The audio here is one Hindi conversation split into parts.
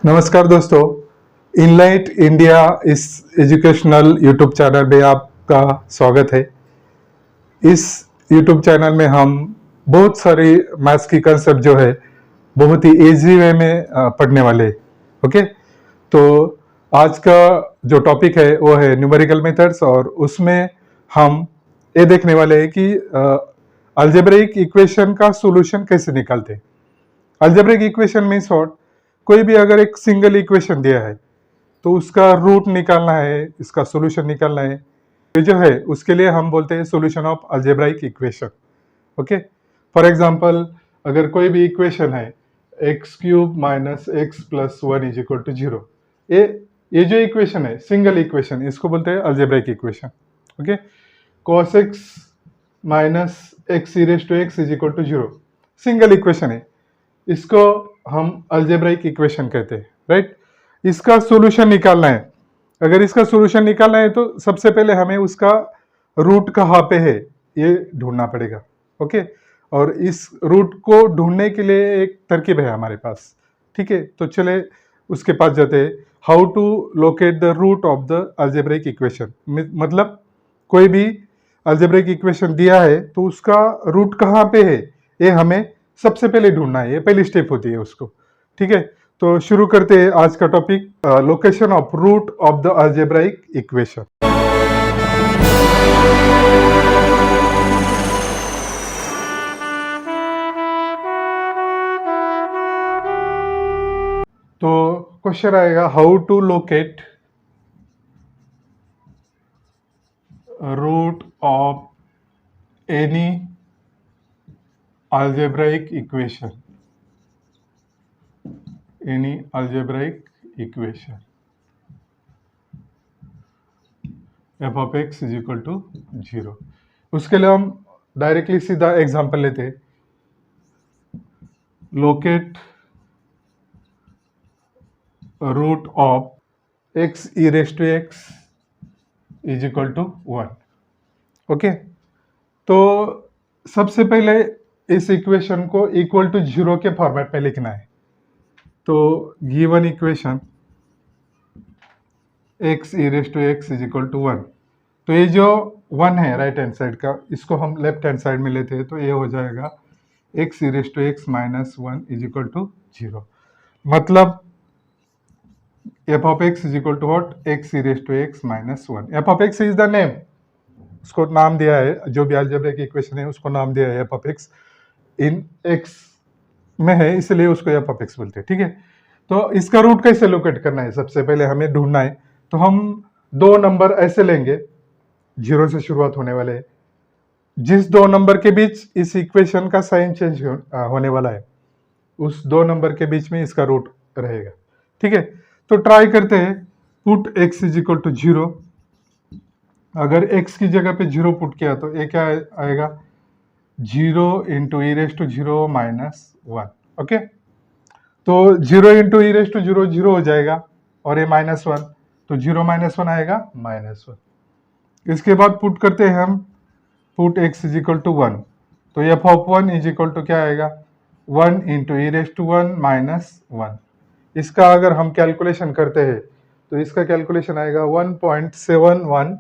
नमस्कार दोस्तों। इनलाइट इंडिया इस एजुकेशनल यूट्यूब चैनल में आपका स्वागत है। इस यूट्यूब चैनल में हम बहुत सारी मैथ्स की कंसेप्ट जो है बहुत ही इजी वे में पढ़ने वाले हैं। ओके, तो आज का जो टॉपिक है वो है न्यूमेरिकल मेथड्स, और उसमें हम ये देखने वाले हैं कि अलजेब्रिक इक्वेशन का सॉल्यूशन कैसे निकालते हैं। अलजेब्रिक इक्वेशन में शॉर्ट, कोई भी अगर एक सिंगल इक्वेशन दिया है तो उसका रूट निकालना है, इसका सॉल्यूशन निकालना है, ये जो है उसके लिए हम बोलते हैं solution of algebraic equation. Okay, for example अगर कोई भी इक्वेशन है x cube minus x plus one is equal to zero, ये जो इक्वेशन है सिंगल इक्वेशन, इसको बोलते हैं algebraic equation. Okay, cos x minus x e raise to x is equal to zero, single equation है, इसको हम अलजेब्रिक इक्वेशन कहते हैं, राइट। इसका सॉल्यूशन निकालना है। अगर इसका सॉल्यूशन निकालना है तो सबसे पहले हमें उसका रूट कहाँ पे है ये ढूंढना पड़ेगा। ओके, और इस रूट को ढूंढने के लिए एक तरकीब है हमारे पास। ठीक है, तो चले उसके पास जाते हैं। How to locate the root of the algebraic equation, मतलब कोई भी अलजेब्रिक इक्वेशन दिया है तो उसका रूट कहाँ पे है ये हमें सबसे पहले ढूंढना है, ये पहली स्टेप होती है उसको। ठीक है, तो शुरू करते हैं आज का topic, location of root of the algebraic equation. तो क्वेश्चन आएगा, how to locate root of any algebraic equation, any algebraic equation f of x is equal to 0। उसके लिए हम डायरेक्टली सीधा एग्जांपल लेते हैं। Locate root of x e raise to x is equal to 1। Okay, तो सबसे पहले इस इक्वेशन को इक्वल टू 0 के फॉर्मेट में लिखना है। तो given equation x e raise to x is equal to 1, तो ये जो 1 है राइट हैंड साइड का, इसको हम लेफ्ट हैंड साइड में लेते हैं, तो ये हो जाएगा x e raise to x minus 1 is equal to 0। मतलब f of x is equal to what, x e raise to x minus 1। f of x is the name, उसको नाम दिया है, जो भी अलजेब्रिक इक्वेशन है उसको नाम दिया है f of x, in x में है इसलिए उसको f of x बोलते हैं। ठीक है, तो इसका रूट कैसे लोकेट करना है, सबसे पहले हमें ढूंढना है। तो हम दो नंबर ऐसे लेंगे, 0 से शुरुआत होने वाले हैं, जिस दो नंबर के बीच इस इक्वेशन का साइन चेंज होने वाला है उस दो नंबर के बीच में इसका रूट रहेगा। ठीक है, तो ट्राई करते हैं। Put x is equal to 0, अगर x की जगह पे 0 पुट किया तो ये क्या आएगा, 0 into e raise to 0 minus 1। Okay, तो 0 इंटू ई रेज टू 0 0 हो जाएगा, और ये माइनस 1, तो 0 माइनस 1 आएगा माइनस 1। इसके बाद पुट करते हैं हम, put x is equal to 1, तो f of 1 is equal to क्या आएगा, 1 into e raise to 1 minus 1। इसका अगर हम कैलकुलेशन करते हैं तो इसका कैलकुलेशन आएगा 1.718,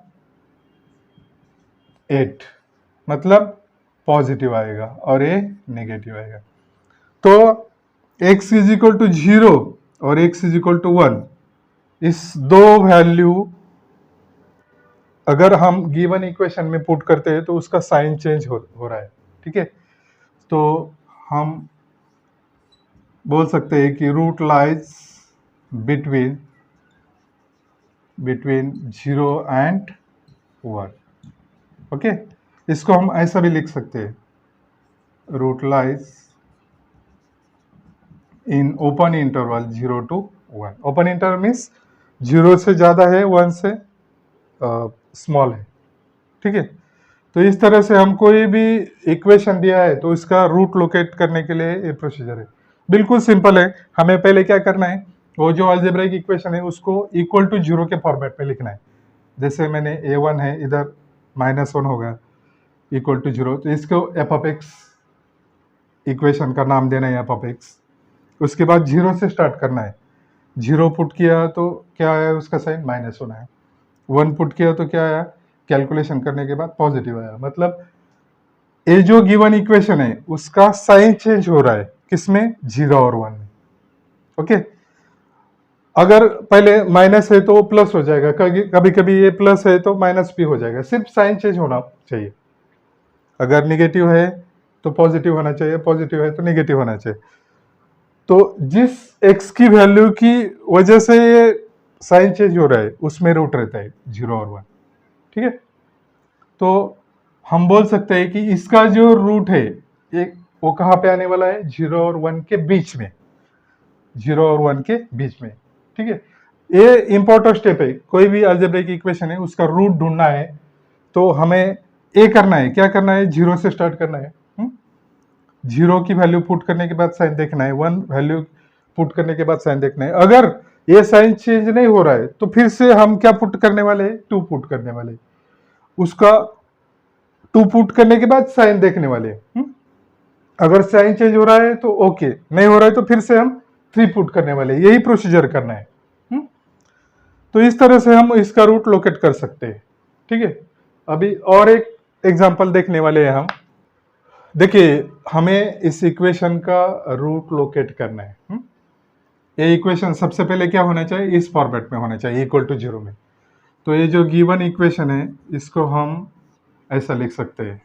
मतलब पॉजिटिव आएगा और ये नेगेटिव आएगा। तो x इज इक्वल टू 0 और x इज इक्वल टू 1, इस दो वैल्यू अगर हम गिवन इक्वेशन में पुट करते हैं तो उसका साइन चेंज हो रहा है। ठीक है, तो हम बोल सकते हैं कि root lies between 0 and 1। Okay, इसको हम ऐसा भी लिख सकते हैं, root lies in open interval 0 to 1। Open interval means 0 से ज़्यादा है, 1 से स्मॉल है। ठीक है, तो इस तरह से हम कोई भी इक्वेशन दिया है तो इसका रूट लोकेट करने के लिए ये प्रोसीजर है। बिल्कुल सिंपल है। हमें पहले क्या करना है, वो जो अलजेब्रिक इक्वेशन है उसको इक्वल टू 0 के फॉर्मेट में लिखना है। जैसे मैंने a1 है, इधर माइनस 1 होगा, इक्वल टू 0, तो इसको f ऑफ x इक्वेशन का नाम देना है f ऑफ x। उसके बाद 0 से स्टार्ट करना है, 0 पुट किया तो क्या आया उसका साइन माइनस होना है, 1 पुट किया तो क्या आया, कैलकुलेशन करने के बाद पॉजिटिव आया। मतलब ये जो गिवन इक्वेशन है उसका साइन चेंज हो रहा है किसमें, 0 और 1 में। ओके, अगर पहले माइनस है तो प्लस हो जाएगा, कभी कभी ये प्लस है तो माइनस भी हो जाएगा, सिर्फ साइन चेंज होना चाहिए। अगर निगेटिव है तो पॉजिटिव होना चाहिए, पॉजिटिव है तो निगेटिव होना चाहिए। तो जिस x की वैल्यू की वजह से ये साइन चेंज हो रहा है उसमें रूट रहता है 0 और 1। ठीक है, तो हम बोल सकते हैं कि इसका जो रूट है एक वो कहाँ पे आने वाला है, 0 और 1 के बीच में, 0 और 1 के बीच में। ठीक है, ये इंपॉर्टेंट स्टेप है, कोई भी अलजेब्रिक इक्वेशन है उसका रूट ढूंढना है तो हमें ए करना है, क्या करना है, 0 से स्टार्ट करना है। 0 की वैल्यू पुट करने के बाद साइन देखना है, 1 वैल्यू पुट करने के बाद साइन देखना है। अगर ये साइन चेंज नहीं हो रहा है तो फिर से हम क्या पुट करने वाले हैं, 2 पुट करने वाले, उसका 2 पुट करने के बाद साइन देखने वाले। अगर साइन चेंज हो रहा है तो ओके, नहीं हो रहा है तो फिर से हम 3 पुट करने वाले, यही प्रोसीजर करना है। तो इस तरह से हम इसका रूट लोकेट कर सकते हैं। ठीक है, अभी और एक एग्जांपल देखने वाले हैं हम। देखिए, हमें इस इक्वेशन का रूट लोकेट करना है। ये इक्वेशन सबसे पहले क्या होना चाहिए, इस फॉर्मेट में होना चाहिए, इक्वल टू 0 में। तो ये जो गिवन इक्वेशन है इसको हम ऐसा लिख सकते हैं,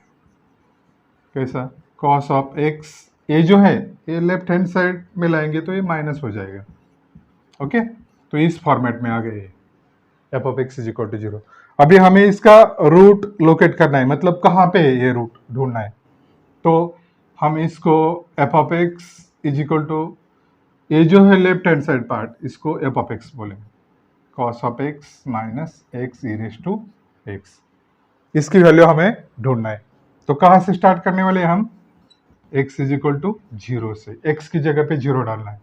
कैसा, cos ऑफ x, ये जो है ये लेफ्ट हैंड साइड में लाएंगे तो ये माइनस हो जाएगा। ओके, तो इस फॉर्मेट में आ गए f of x is equal to 0। अभी हमें इसका रूट लोकेट करना है, मतलब कहाँ पे है ये रूट ढूंढना है। तो हम इसको f of x is equal to, ये जो है लेफ्ट हैंड साइड पार्ट, इसको एफ ऑफ एक्स बोलेंगे, cos of x minus x e raise to x, इसकी वैल्यू हमें ढूंढना है। तो कहाँ से स्टार्ट करने वाले हैं हम, x इज इक्वल टू 0 से, x की जगह पे 0 डालना है।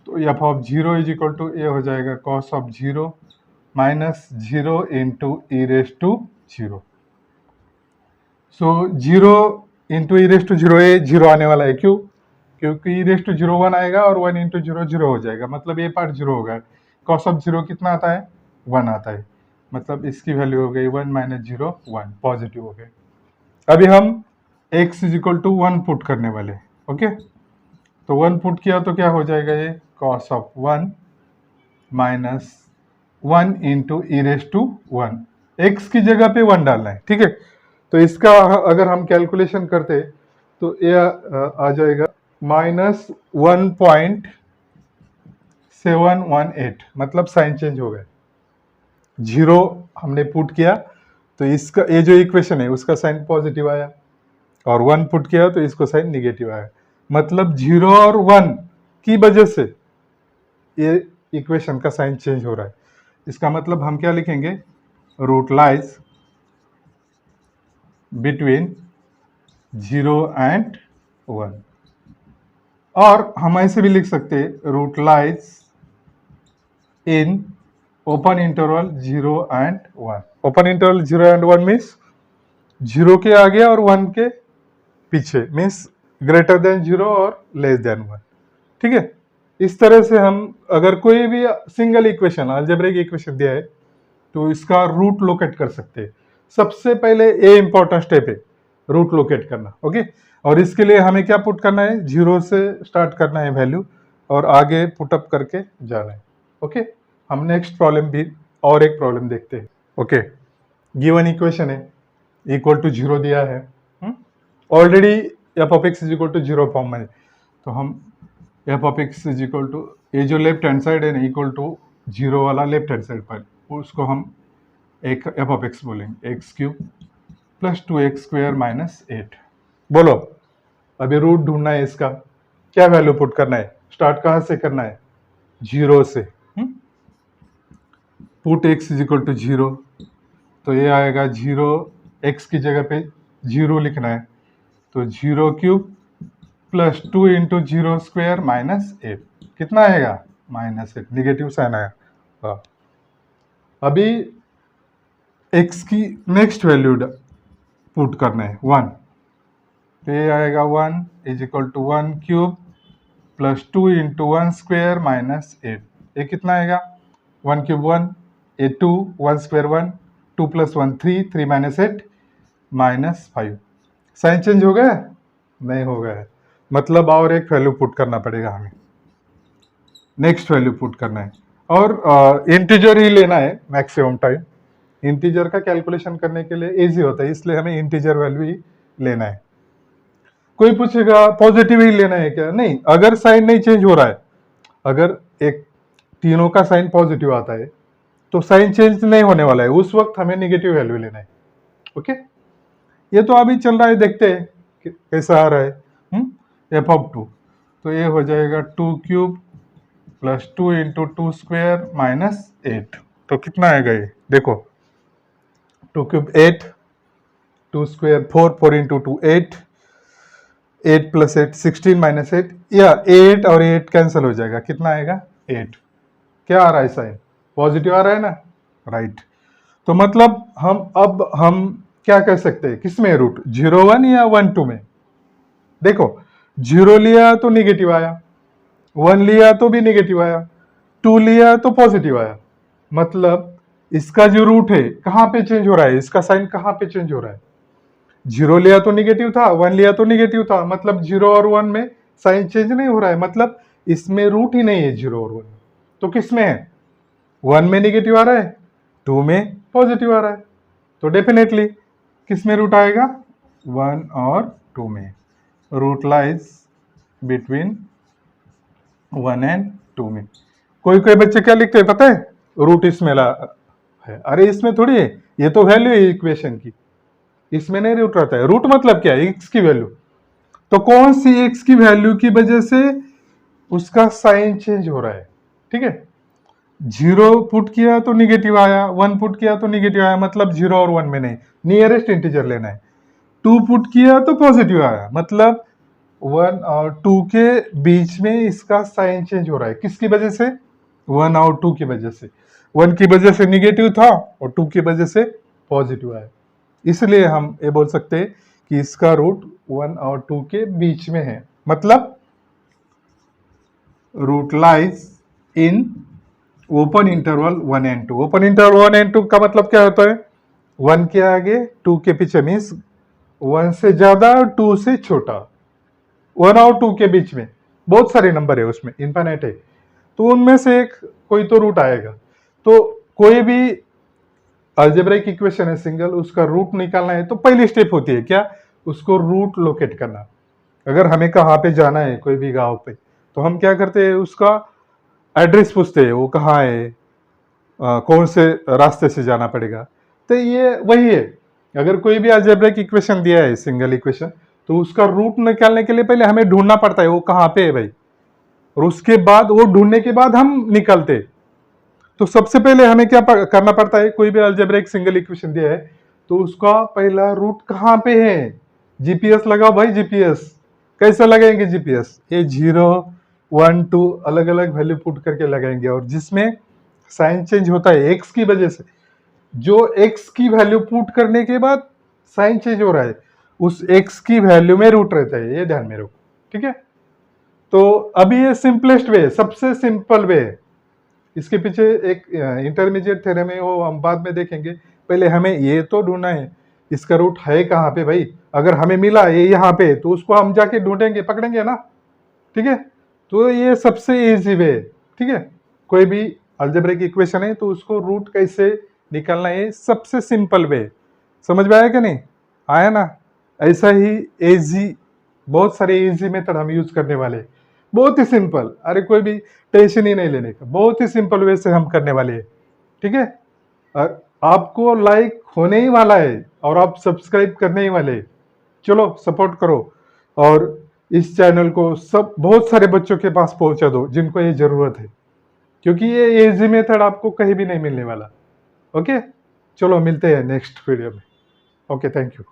तो f of 0 is equal to ये हो जाएगा cos of 0 minus 0 into e raise to 0। So 0 into e raise to 0, ये 0 आने वाला है, क्यों, क्योंकि ई रेज टू 0 1 आएगा और 1 इंटू 0 0 हो जाएगा, मतलब ये पार्ट 0 होगा। कॉस ऑफ 0 कितना आता है, 1 आता है, मतलब इसकी वैल्यू हो गई 1 माइनस 0 1, पॉजिटिव हो गए। अभी हम x is equal to 1 put करने वाले। ओके, तो 1 पुट किया तो क्या हो जाएगा, ये cos of 1 minus 1 into e raise to 1, x की जगह पे 1 डालना है। ठीक है, तो इसका अगर हम कैलकुलेशन करते तो ये आ जाएगा माइनस 1.718, मतलब साइन चेंज हो गया, 0 हमने पुट किया तो इसका ये जो इक्वेशन है उसका साइन पॉजिटिव आया, और 1 पुट किया तो इसको साइन निगेटिव आया। मतलब 0 और 1 की वजह से ये इक्वेशन का साइन चेंज हो रहा है। इसका मतलब हम क्या लिखेंगे, रूट लाइज बिटवीन 0 एंड 1, और हम ऐसे भी लिख सकते हैं root lies in open interval 0 and 1। Open interval 0 and 1 means 0 के आगे और 1 के पीछे, मीन्स ग्रेटर देन 0 और लेस देन 1। ठीक है, इस तरह से हम अगर कोई भी सिंगल इक्वेशन, अलजेब्रिक इक्वेशन दिया है तो इसका रूट लोकेट कर सकते हैं। सबसे पहले ये इंपॉर्टेंट स्टेप है, रूट लोकेट करना। ओके, और इसके लिए हमें क्या पुट करना है, 0 से स्टार्ट करना है वैल्यू और आगे पुटअप करके जाना है। ओके, हम नेक्स्ट प्रॉब्लम भी और एक प्रॉब्लम देखते हैं। ओके, गिवन इक्वेशन है, इक्वल टू 0 दिया है, already f of x is equal to 0 form में, तो हम f of x is equal to, ये जो लेफ्ट हैंड साइड है ना इक्वल टू 0 वाला लेफ्ट हैंड साइड पर, उसको हम एक एफ ऑफ एक्स बोलेंगे, x cube plus 2x square minus 8। बोलो, अभी रूट ढूंढना है इसका, क्या वैल्यू पुट करना है, स्टार्ट कहाँ से करना है, 0 से। Put x is equal to 0, तो ये आएगा 0, x की जगह पे 0 लिखना है, तो 0 cube plus 2 into 0 square minus 8, कितना आएगा, -8, निगेटिव साइन आया। अभी x की नेक्स्ट वैल्यू पुट करना है 1, तो ये आएगा 1 is equal to 1 cube plus 2 into 1 square minus 8, ये कितना आएगा 1 क्यूब 1, ये 2, 1 square 1, 2 plus 1 3, 3 minus 8 minus 5। Sign change हो गया? नहीं हो गया है, मतलब और एक वैल्यू पुट करना पड़ेगा हमें, नेक्स्ट वैल्यू पुट करना है और इंटीजर ही लेना है मैक्सिमम टाइम। इंटीजर का कैलकुलेशन करने के लिए इजी होता है, इसलिए हमें इंटीजर वैल्यू ही लेना है। कोई पूछेगा पॉजिटिव ही लेना है क्या? नहीं, अगर साइन नहीं चेंज हो रहा है, अगर एक तीनों का साइन पॉजिटिव आता है तो साइन चेंज नहीं होने वाला है, उस वक्त हमें नेगेटिव वैल्यू लेना है। ओके, ये तो अभी चल रहा है, देखते हैं कैसा आ रहा है एफ ऑफ 2। तो ये हो जाएगा 2 cube plus 2 into 2 square minus 8। तो कितना आएगा ये देखो, 2 cube 8, 2 square 4, 4 into 2 8, 8 plus 8 16 minus 8, या 8 और 8 कैंसिल हो जाएगा, कितना आएगा 8। क्या आ रहा है साइन? पॉजिटिव आ रहा है ना, राइट। तो मतलब हम क्या कह सकते हैं, किसमें रूट 0 1 या 1 2 में? देखो 0 लिया तो निगेटिव आया, 1 लिया तो भी निगेटिव आया, 2 लिया तो पॉजिटिव आया। मतलब इसका जो रूट है कहां पे चेंज हो रहा है, इसका साइन कहां पे चेंज हो रहा है? 0 लिया तो निगेटिव था, 1 लिया तो निगेटिव था, मतलब 0 और 1 में साइन चेंज नहीं हो रहा है, मतलब इसमें रूट ही नहीं है 0 और 1 में। तो किस में है? 1 में निगेटिव आ रहा है, 2 में पॉजिटिव आ रहा है, तो डेफिनेटली किस में रूट आएगा? 1 और 2 में। रूट लाइज बिटवीन 1 एंड 2 में। कोई कोई बच्चे क्या लिखते हैं पता है? रूट इसमें ला है। अरे इसमें थोड़ी है, ये तो वैल्यू है इक्वेशन की, इसमें नहीं रूट रहता है। रूट मतलब क्या है? एक्स की वैल्यू। तो कौन सी एक्स की वैल्यू की वजह से उसका साइन चेंज हो रहा है? ठीक है, 0 पुट किया तो निगेटिव आया, 1 पुट किया तो निगेटिव आया, मतलब 0 और 1 में नहीं, नियरेस्ट इंटीजर लेना है। 2 पुट किया तो पॉजिटिव आया, मतलब 1 और 2 के बीच में इसका साइन चेंज हो रहा है। किसकी वजह से? 1 और 2 की वजह से। 1 की वजह से निगेटिव था और 2 की वजह से पॉजिटिव आया, इसलिए हम ये बोल सकते हैं कि इसका रूट 1 और 2 के बीच में है। मतलब root lies in open interval 1 and 2। Open interval 1 and 2 का मतलब क्या होता है? 1 के आगे 2 के पीछे, मीन्स 1 से ज्यादा और 2 से छोटा। 1 और 2 के बीच में बहुत सारे नंबर है, उसमें इनफाइनाइट है, तो उनमें से एक कोई तो रूट आएगा। तो कोई भी अलजेब्रिक इक्वेशन है सिंगल, उसका रूट निकालना है तो पहली स्टेप होती है क्या? उसको रूट लोकेट करना। अगर हमें कहाँ पे जाना है कोई भी गांव पे, तो हम क्या करते हैं, उसका एड्रेस पूछते हैं, वो कहाँ है, कौन से रास्ते से जाना पड़ेगा। तो ये वही है, अगर कोई भी अलजेब्रिक इक्वेशन दिया है सिंगल इक्वेशन, तो उसका रूट निकालने के लिए पहले हमें ढूंढना पड़ता है वो कहाँ पे है भाई, और उसके बाद वो ढूंढने के बाद हम निकलते। तो सबसे पहले हमें क्या करना पड़ता है, कोई भी अलजेब्रिक सिंगल इक्वेशन दिया है तो उसका पहला रूट कहाँ पे है? जीपीएस लगाओ भाई, जीपीएस। कैसे लगाएंगे जीपीएस? ये 0 1 2 अलग अलग वैल्यू पुट करके लगाएंगे, और जिसमें साइन चेंज होता है एक्स की वजह से, जो एक्स की वैल्यू पुट करने के बाद साइन चेंज हो रहा है, उस एक्स की वैल्यू में रूट रहता है, ये ध्यान में रखो, ठीक है। तो अभी ये सिंपलेस्ट वे है, सबसे सिंपल वे है। इसके पीछे एक इंटरमीडिएट थ्योरम है, वो हम बाद में देखेंगे। पहले हमें ये तो ढूंढना है इसका रूट है कहाँ पे भाई। अगर हमें मिला ये यहाँ पे, तो उसको हम जाके ढूंढेंगे, पकड़ेंगे ना, ठीक है। तो ये सबसे इजी वे है, ठीक है। कोई भी अलजेब्रिक इक्वेशन है तो उसको रूट कैसे निकालना है, सबसे सिंपल वे। समझ में आया कि नहीं आया ना? ऐसा ही इजी, बहुत सारे इजी मेथड हम यूज करने वाले, बहुत ही सिंपल। अरे कोई भी टेंशन ही नहीं लेने का, बहुत ही सिंपल वे से हम करने वाले हैं, ठीक है। और आपको लाइक होने ही वाला है और आप सब्सक्राइब करने ही वाले हैं। चलो सपोर्ट करो और इस चैनल को सब बहुत सारे बच्चों के पास पहुंचा दो जिनको ये जरूरत है, क्योंकि ये इजी मेथड आपको कहीं भी नहीं मिलने वाला। ओके, चलो मिलते हैं नेक्स्ट वीडियो में। Okay, thank you.